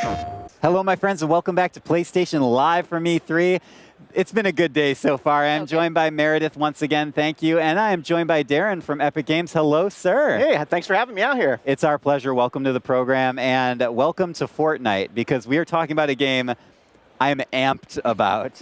Hello, my friends, and welcome back to PlayStation Live from E3. It's been a good day so far. I am joined by Meredith once again. Thank you. And I am joined by Darren from Epic Games. Hello, sir. Hey, thanks for having me out here. It's our pleasure. Welcome to the program, and welcome to Fortnite, because we are talking about a game I'm amped about.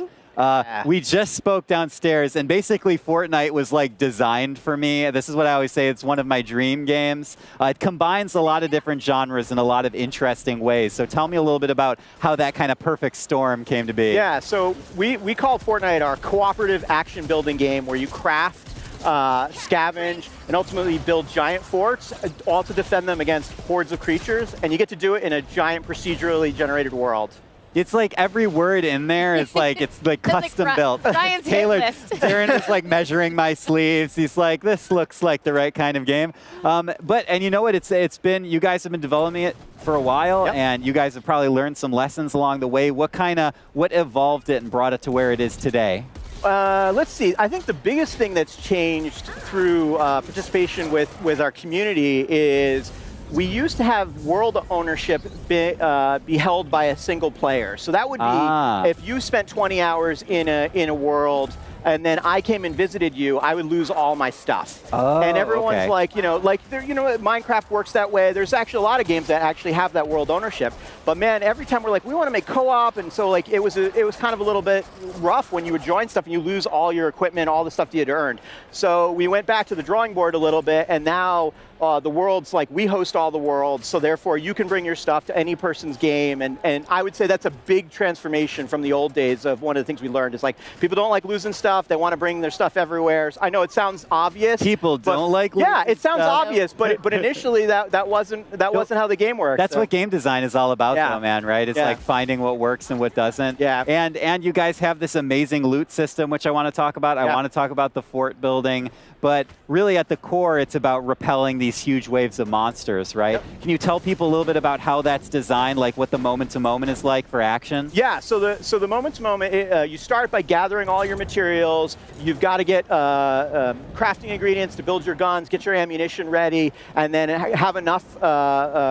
We just spoke downstairs, and basically Fortnite was like designed for me. This is what I always say, it's one of my dream games. It combines a lot of different genres in a lot of interesting ways. So tell me a little bit about how that kind of perfect storm came to be. Yeah, so we call Fortnite our cooperative action building game where you craft, scavenge, and ultimately build giant forts, all to defend them against hordes of creatures, and you get to do it in a giant procedurally generated world. It's like every word in there is like, it's like custom built. Ryan's hit list. Darren is like measuring my sleeves. He's like, this looks like the right kind of game. And you know what? It's been, you guys have been developing it for a while, and you guys have probably learned some lessons along the way. What evolved it and brought it to where it is today? Let's see. I think the biggest thing that's changed through participation with our community is we used to have world ownership be held by a single player. So that would be if you spent 20 hours in a world and then I came and visited you, I would lose all my stuff. And everyone's like, Minecraft works that way. There's actually a lot of games that actually have that world ownership. But man, every time we're like, we want to make co-op, and so like it was kind of a little bit rough when you would join stuff and you lose all your equipment, all the stuff that you had earned. So we went back to the drawing board a little bit, and now the world's like, we host all the worlds, so therefore you can bring your stuff to any person's game. And I would say that's a big transformation from the old days of one of the things we learned is like, people don't like losing stuff. They want to bring their stuff everywhere. I know it sounds obvious. People don't like losing it sounds stuff. obvious, but initially that wasn't how the game worked. That's what game design is all about, though, man, right? It's like finding what works and what doesn't. Yeah. And you guys have this amazing loot system, which I want to talk about. I want to talk about the fort building. But really, at the core, it's about repelling these huge waves of monsters, right? Yep. Can you tell people a little bit about how that's designed, like what the moment-to-moment is like for action? Yeah, so the moment-to-moment, you start by gathering all your materials. You've got to get crafting ingredients to build your guns, get your ammunition ready, and then have enough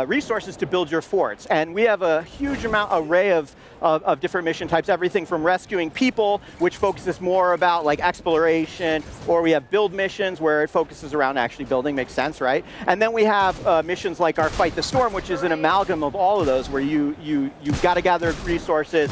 resources to build your forts. And we have a huge array of different mission types, everything from rescuing people, which focuses more about like exploration, or we have build missions where it focuses around actually building, makes sense, right? And then we have missions like our Fight the Storm, which is an amalgam of all of those, where you've got to gather resources,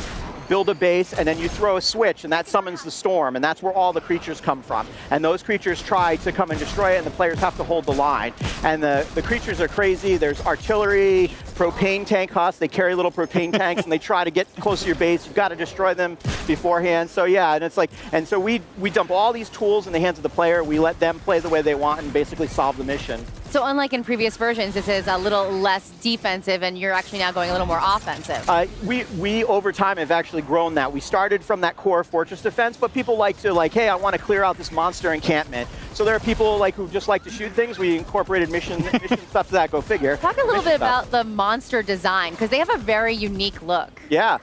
build a base, and then you throw a switch, and that summons the storm, and that's where all the creatures come from. And those creatures try to come and destroy it, and the players have to hold the line. And the creatures are crazy. There's artillery, propane tank huts. They carry little propane tanks, and they try to get close to your base. You've got to destroy them beforehand. So yeah, and it's like, and so we dump all these tools in the hands of the player. We let them play the way they want and basically solve the mission. So unlike in previous versions, this is a little less defensive, and you're actually now going a little more offensive. We over time have actually grown that. We started from that core fortress defense, but people like to hey, I want to clear out this monster encampment. So there are people who just like to shoot things. We incorporated mission stuff to that. Go figure. Talk a little bit about the monster design, because they have a very unique look. Yeah.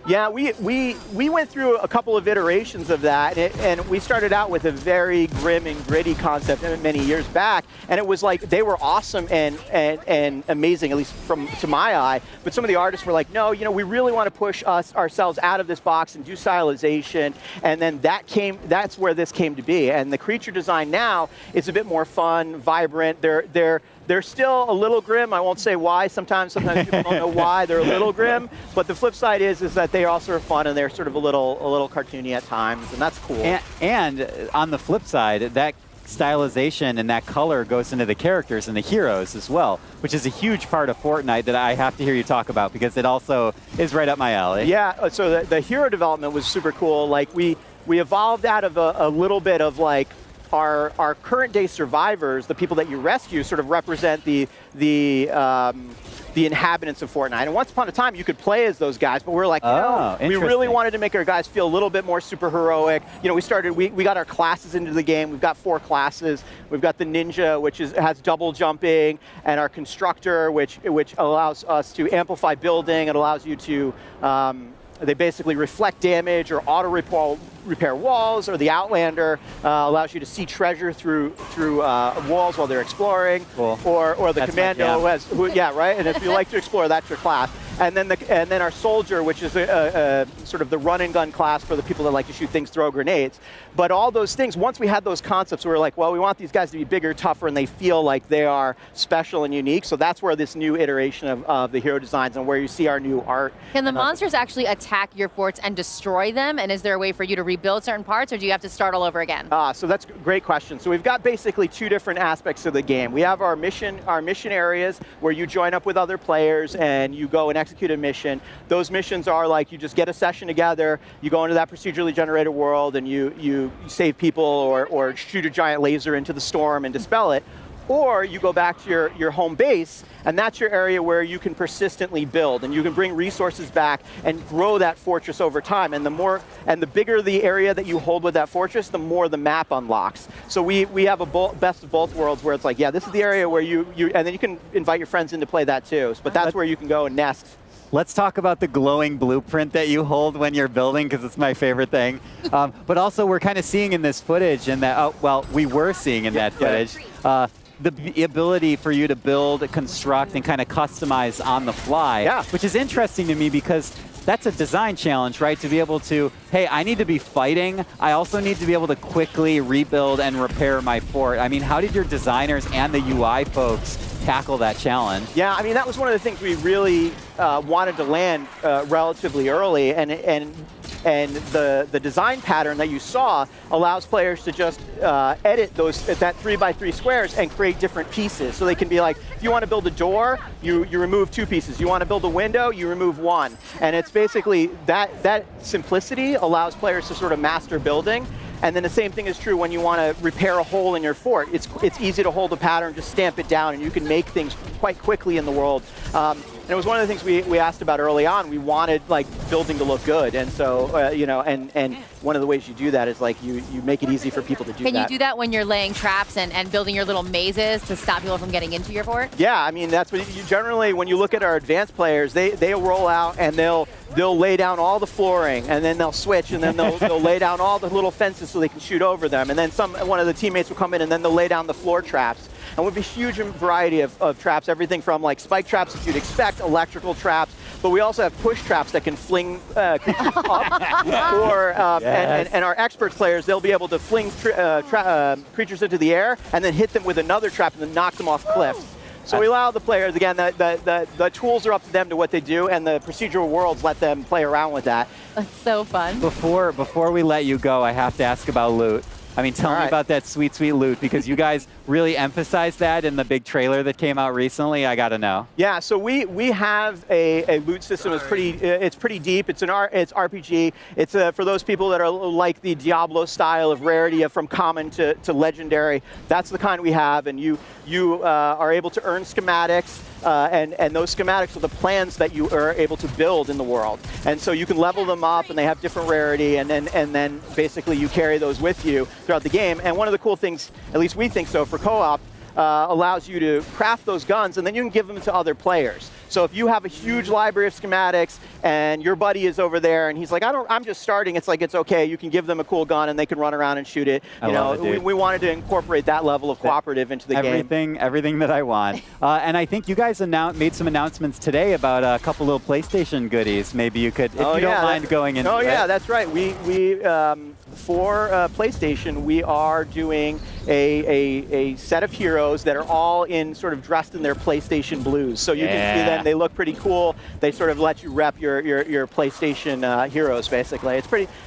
Yeah, we went through a couple of iterations of that, and we started out with a very grim and gritty concept many years back, and it was like they were awesome and amazing, at least to my eye. But some of the artists were like, no, we really want to push ourselves out of this box and do stylization, and then that's where this came to be. And the creature design now is a bit more fun, vibrant. They're still a little grim. I won't say why. Sometimes people don't know why they're a little grim. But the flip side is that they also are fun, and they're sort of a little cartoony at times, and that's cool. And on the flip side, that stylization and that color goes into the characters and the heroes as well, which is a huge part of Fortnite that I have to hear you talk about, because it also is right up my alley. Yeah. So the hero development was super cool. Like we evolved out of a little bit of like our current day survivors, the people that you rescue, sort of represent the inhabitants of Fortnite. And once upon a time, you could play as those guys, but we're like, we really wanted to make our guys feel a little bit more super heroic. We got our classes into the game. We've got 4 classes. We've got the ninja, which has double jumping, and our constructor, which allows us to amplify building. It allows you to they basically reflect damage or auto repair walls, or the Outlander allows you to see treasure through walls while they're exploring. Cool. Or the That's Commando right. And if you like to explore, that's your class. and then our soldier, which is sort of the run and gun class for the people that like to shoot things, throw grenades. But all those things, once we had those concepts, we were like, well, we want these guys to be bigger, tougher, and they feel like they are special and unique. So that's where this new iteration of the hero designs and where you see our new art. Can the monsters actually attack your forts and destroy them? And is there a way for you to rebuild certain parts, or do you have to start all over again? So that's a great question. So we've got basically two different aspects of the game. We have our mission areas where you join up with other players and you go and execute a mission. Those missions are like you just get a session together, you go into that procedurally generated world, and you save people or shoot a giant laser into the storm and dispel it. Or you go back to your home base, and that's your area where you can persistently build, and you can bring resources back and grow that fortress over time. And the bigger the area that you hold with that fortress, the more the map unlocks. So we have a best of both worlds where it's like, yeah, this is the area where and then you can invite your friends in to play that too. But that's where you can go and nest. Let's talk about the glowing blueprint that you hold when you're building, because it's my favorite thing. But also, we're kind of seeing in this footage, and that, we were seeing in that footage, the ability for you to build, construct, and kind of customize on the fly, which is interesting to me because that's a design challenge, right? To be able to, hey, I need to be fighting. I also need to be able to quickly rebuild and repair my fort. I mean, how did your designers and the UI folks tackle that challenge? Yeah, I mean, that was one of the things we really wanted to land relatively early, and the design pattern that you saw allows players to just edit that 3x3 squares and create different pieces. So they can be like, if you want to build a door, you remove 2 pieces. You want to build a window, you remove 1. And it's basically that simplicity allows players to sort of master building. And then the same thing is true when you want to repair a hole in your fort. It's easy to hold a pattern, just stamp it down, and you can make things quite quickly in the world. And it was one of the things we asked about early on. We wanted like building to look good, and so and one of the ways you do that is like you make it easy for people to do that. Can you do that when you're laying traps and building your little mazes to stop people from getting into your fort? Yeah, I mean that's what you generally, when you look at our advanced players, they'll roll out and they'll lay down all the flooring, and then they'll switch, and then they'll lay down all the little fences so they can shoot over them, and then one of the teammates will come in and then they'll lay down the floor traps. And with a huge variety of traps, everything from like spike traps that you'd expect, electrical traps, but we also have push traps that can fling creatures up. Or, and our expert players, they'll be able to fling creatures into the air and then hit them with another trap and then knock them off cliffs. So we allow the players, again, the tools are up to them to what they do, and the procedural worlds let them play around with that. That's so fun. Before we let you go, I have to ask about loot. I mean, tell me about that sweet, sweet loot, because you guys really emphasized that in the big trailer that came out recently. I got to know. Yeah, so we have a loot system. It's pretty deep. It's RPG. It's for those people that are like the Diablo style of rarity, from common to legendary. That's the kind we have, and you are able to earn schematics. And those schematics are the plans that you are able to build in the world. And so you can level them up, and they have different rarity, and then basically you carry those with you throughout the game. And one of the cool things, at least we think so, for co-op, allows you to craft those guns, and then you can give them to other players. So if you have a huge library of schematics and your buddy is over there and he's like, I'm just starting, it's like, it's okay. You can give them a cool gun and they can run around and shoot it. We wanted to incorporate that level of cooperative into the game. Everything that I want. And I think you guys made some announcements today about a couple little PlayStation goodies. Maybe you could, if you don't mind going into it. Oh yeah, that's right. For PlayStation, we are doing a set of heroes that are all sort of dressed in their PlayStation blues. So you can see them. They look pretty cool. They sort of let you rep your PlayStation heroes, basically.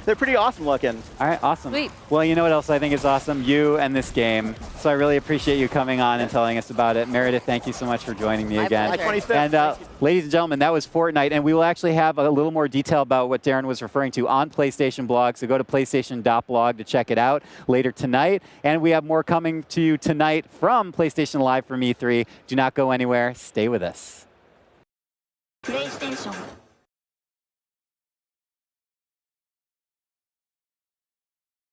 They're pretty awesome looking. All right, awesome. Sweet. Well, you know what else I think is awesome? You and this game. So I really appreciate you coming on and telling us about it. Meredith, thank you so much for joining me again. My pleasure. And ladies and gentlemen, that was Fortnite, and we will actually have a little more detail about what Darren was referring to on PlayStation Blog. So go to PlayStation.blog to check it out later tonight. And we have more coming to you tonight from PlayStation Live from E3. Do not go anywhere. Stay with us. PlayStation